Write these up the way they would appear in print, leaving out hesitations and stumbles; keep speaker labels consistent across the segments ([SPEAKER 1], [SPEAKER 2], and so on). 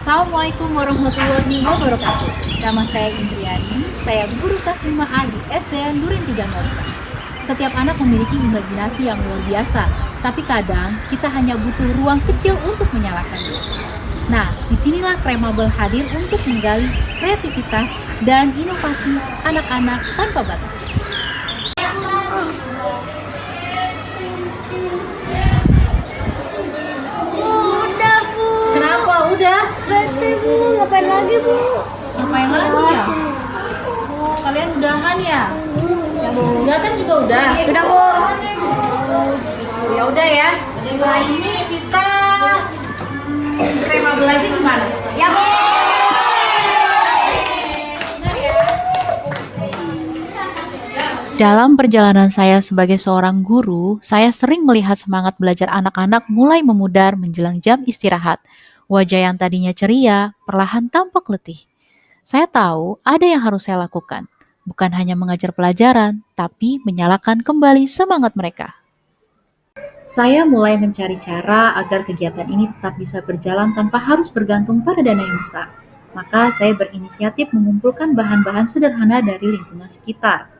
[SPEAKER 1] Assalamualaikum warahmatullahi wabarakatuh. Nama saya Indriani, saya guru kelas 5A di SDN Duren 304. Setiap anak memiliki imajinasi yang luar biasa, tapi kadang kita hanya butuh ruang kecil untuk menyalakannya. Nah, disinilah Kremabel hadir untuk menggali kreativitas dan inovasi anak-anak tanpa batas.
[SPEAKER 2] Udah, Bu.
[SPEAKER 1] Kenapa? Udah?
[SPEAKER 2] Berarti, Bu. Ngapain lagi, Bu?
[SPEAKER 1] Ngapain lagi ya? Oh, kalian udahan ya? Enggak kan juga udah?
[SPEAKER 2] Udah, Bu.
[SPEAKER 1] Ya udah ya. Setelah ini kita Kremabel lagi gimana?
[SPEAKER 2] Ya, Bu.
[SPEAKER 3] Dalam perjalanan saya sebagai seorang guru, saya sering melihat semangat belajar anak-anak mulai memudar menjelang jam istirahat. Wajah yang tadinya ceria, perlahan tampak letih. Saya tahu ada yang harus saya lakukan, bukan hanya mengajar pelajaran, tapi menyalakan kembali semangat mereka.
[SPEAKER 1] Saya mulai mencari cara agar kegiatan ini tetap bisa berjalan tanpa harus bergantung pada dana yang besar. Maka saya berinisiatif mengumpulkan bahan-bahan sederhana dari lingkungan sekitar.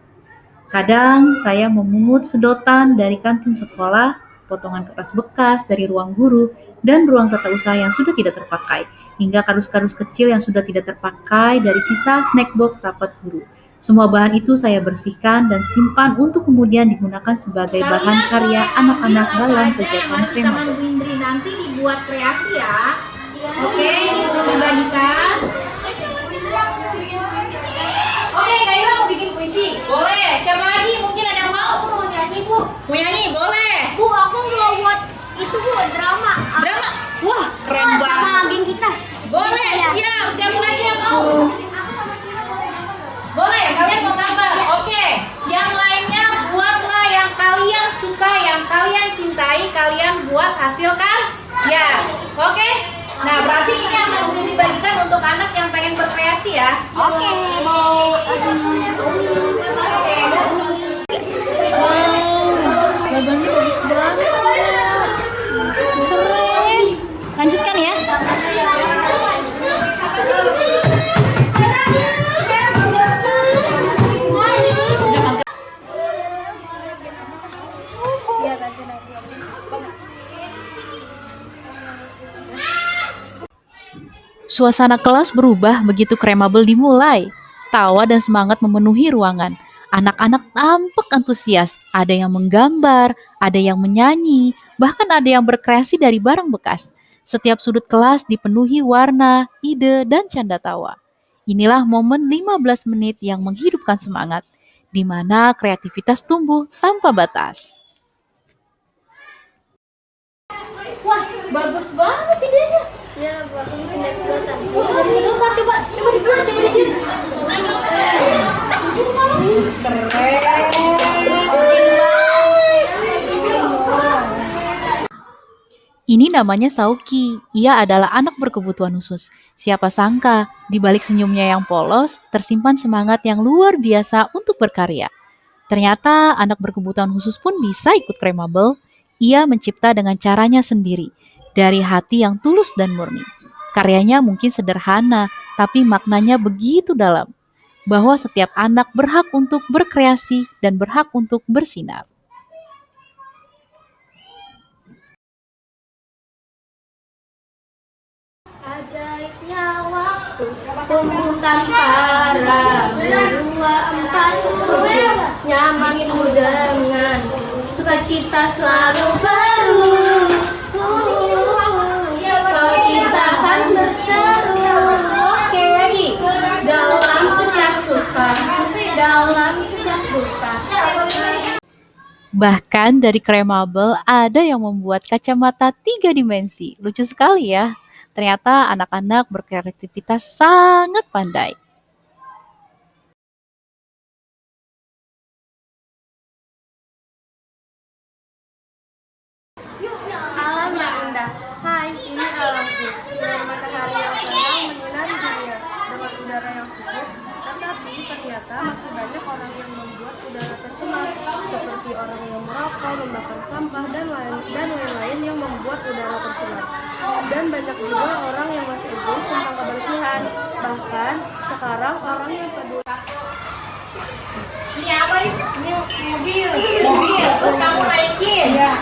[SPEAKER 1] Kadang saya memungut sedotan dari kantin sekolah, potongan kertas bekas dari ruang guru, dan ruang tata usaha yang sudah tidak terpakai, hingga kardus-kardus kecil yang sudah tidak terpakai dari sisa snack box rapat guru. Semua bahan itu saya bersihkan dan simpan untuk kemudian digunakan sebagai bahan karya anak-anak dalam kegiatan Kremabel.
[SPEAKER 2] Bu Indri nanti dibuat kreasi ya. Oke, itu dibagikan.
[SPEAKER 1] Oke, Kak Ira mau bikin puisi? Boleh. Siapa lagi? Mungkin ada yang mau?
[SPEAKER 2] Aku mau nyanyi, Bu.
[SPEAKER 1] Mau nyanyi? Boleh.
[SPEAKER 2] Bu, aku mau buat itu, Bu, drama.
[SPEAKER 1] Drama? Wah, keren
[SPEAKER 2] Sama
[SPEAKER 1] banget.
[SPEAKER 2] geng kita.
[SPEAKER 1] Boleh,
[SPEAKER 2] Iya.
[SPEAKER 1] siap. Siapa lagi yang mau? Boleh, kalian mau gambar? Oke. Yang lainnya buatlah yang kalian suka, yang kalian cintai, kalian buat hasilkan. Ya, oke. Nah, berarti ini akan dibagikan untuk anak yang pengen berkreasi ya.
[SPEAKER 2] Oke, mau.
[SPEAKER 1] Gambarnya bagus banget. Keren. Lanjutkan ya.
[SPEAKER 3] Suasana kelas berubah begitu Kremabel dimulai. Tawa dan semangat memenuhi ruangan. Anak-anak tampak antusias. Ada yang menggambar, ada yang menyanyi, bahkan ada yang berkreasi dari barang bekas. Setiap sudut kelas dipenuhi warna, ide, dan canda tawa. Inilah momen 15 menit yang menghidupkan semangat, di mana kreativitas tumbuh tanpa batas.
[SPEAKER 1] Wah, bagus banget idenya.
[SPEAKER 2] Ya, Bu, aku mungkin dari sedotan.
[SPEAKER 1] Dari sedotan, coba dibuat, coba dicium.
[SPEAKER 3] Ini namanya Sauki. Ia adalah anak berkebutuhan khusus. Siapa sangka, di balik senyumnya yang polos, tersimpan semangat yang luar biasa untuk berkarya. Ternyata anak berkebutuhan khusus pun bisa ikut Kremabel. Ia mencipta dengan caranya sendiri, dari hati yang tulus dan murni. Karyanya mungkin sederhana, tapi maknanya begitu dalam. Bahwa setiap anak berhak untuk berkreasi dan berhak untuk bersinar.
[SPEAKER 2] Ajaibnya waktu tumbuh tanpa ragu 247 nyamanku dengan sukacita selalu baru. Kau kita akan berseru.
[SPEAKER 1] Oke, lagi.
[SPEAKER 2] Dalam setiap suka, dalam setiap duka.
[SPEAKER 3] Bahkan dari Kremabel ada yang membuat kacamata 3 dimensi. Lucu sekali ya. Ternyata anak-anak berkreativitas sangat pandai.
[SPEAKER 2] Alam yang indah. Hai, ini alamku. Sinar matahari yang tenang menyinari dunia dengan udara yang sejuk. Tetapi ternyata masih banyak orang yang membuat udara tercemar, seperti orang yang merokok, atau membakar sampah dan lain-lain yang membuat udara tercemar. Dan banyak juga orang yang masih egois tentang kebersihan. Bahkan sekarang orang yang peduli.
[SPEAKER 1] Ini apa nih? Ini mobil. Terus kamu naikin. Iya.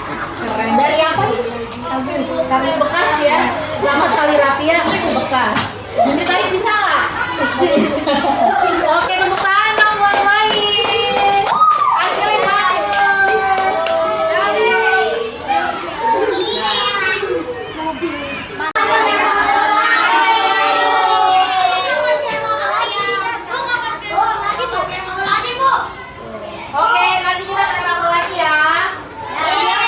[SPEAKER 1] Keren. Dari apa nih? Kardus bekas ya. Selamat kali Rafia, itu bekas. Nanti tarik bisa nggak? Bisa. Oke, tepuk tangan dong buat main. Hasilnya Oke, nanti kita main lagi ya.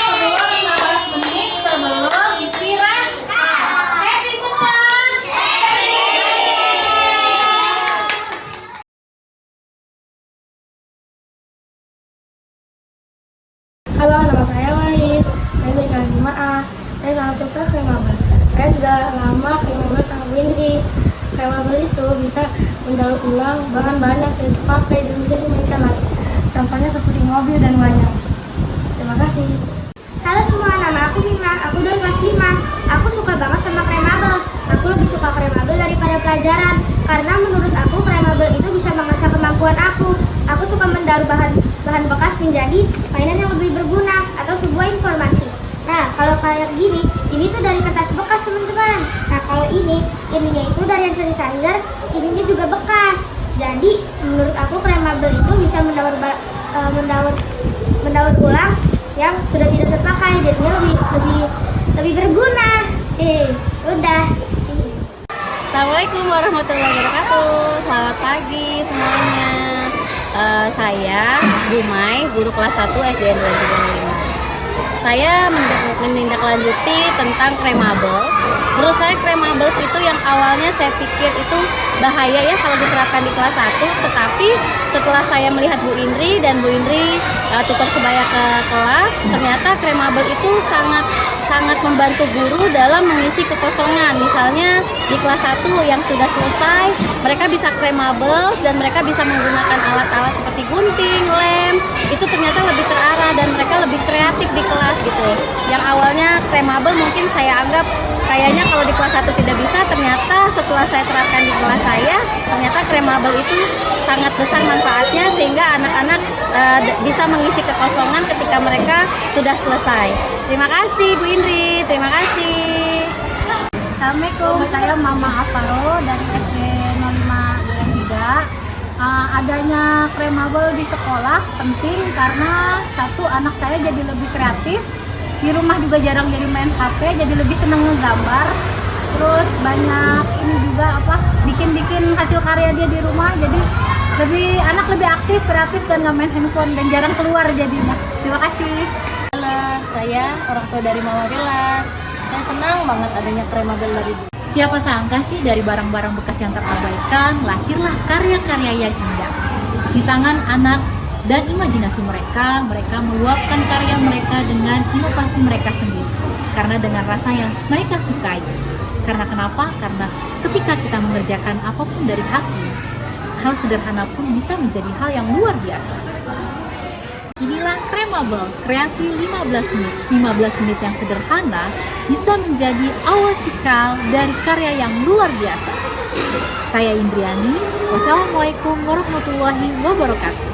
[SPEAKER 1] Sebelum 15 menit sebelum istirahat. Happy semua.
[SPEAKER 2] Halo, nama saya Wais. Saya dari kelas 5A. Saya sangat suka kremabel. Saya sudah lama kremabel sama Bu Indri. Kremabel itu bisa mendaur ulang bahan-bahan yang tidak terpakai dan bisa dimainkan lagi. Contohnya seperti mobil dan wayang. Terima kasih.
[SPEAKER 4] Halo semua, nama aku Bima. Aku dari kelas 5. Aku suka banget sama kremabel. Aku lebih suka kremabel daripada pelajaran. Karena menurut aku kremabel itu bisa mengasah kemampuan aku. Aku suka mendaur bahan bekas menjadi mainan yang lebih berguna atau sebuah informasi. Nah, kalau kayak gini, ini tuh dari kertas bekas teman-teman. Nah, kalau ininya itu dari hand sanitizer, ininya juga bekas. Jadi, menurut aku kremabel itu bisa mendaur ulang yang sudah tidak terpakai, jadinya lebih berguna. Udah.
[SPEAKER 5] Assalamualaikum warahmatullahi wabarakatuh. Selamat pagi semuanya. Saya Bumai, guru kelas 1 SDN 235. Saya menindaklanjuti tentang kremables. Menurut saya kremables itu yang awalnya saya pikir itu bahaya ya kalau diterapkan di kelas 1, tetapi setelah saya melihat Bu Indri dan Bu Indri tutor sebaya ke kelas, ternyata kremabel itu sangat membantu guru dalam mengisi kekosongan. Misalnya di kelas 1 yang sudah selesai, mereka bisa kremabel dan mereka bisa menggunakan alat-alat seperti gunting, lem. Itu ternyata lebih terarah dan mereka lebih kreatif di kelas gitu. Yang awalnya kremabel mungkin saya anggap kayaknya kalau di kelas 1 tidak bisa, ternyata setelah saya terapkan di kelas saya, ternyata kremabel itu sangat besar manfaatnya sehingga anak-anak bisa mengisi kekosongan ketika mereka sudah selesai. Terima kasih Bu Indri, terima kasih.
[SPEAKER 6] Assalamualaikum, saya Mama Afaro dari SD 05 Duren 3. Adanya kremabel di sekolah penting karena satu, anak saya jadi lebih kreatif. Di rumah juga jarang jadi main HP, jadi lebih senang ngegambar. Terus banyak ini juga bikin hasil karya dia di rumah, jadi anak lebih aktif, kreatif dan nggak main handphone dan jarang keluar jadinya. Terima kasih.
[SPEAKER 5] Halo, saya orang tua dari Mama Bella. Saya senang banget adanya kremabel dari Bu.
[SPEAKER 1] Siapa sangka sih dari barang-barang bekas yang terabaikan lahirlah karya-karya yang indah. Di tangan anak dan imajinasi mereka meluapkan karya mereka dengan inovasi mereka sendiri. Karena dengan rasa yang mereka sukai. Karena kenapa? Karena ketika kita mengerjakan apapun dari hati, hal sederhana pun bisa menjadi hal yang luar biasa. Inilah kremabel, kreasi 15 menit. 15 menit yang sederhana bisa menjadi awal cikal dari karya yang luar biasa. Saya Indriani, wassalamualaikum warahmatullahi wabarakatuh.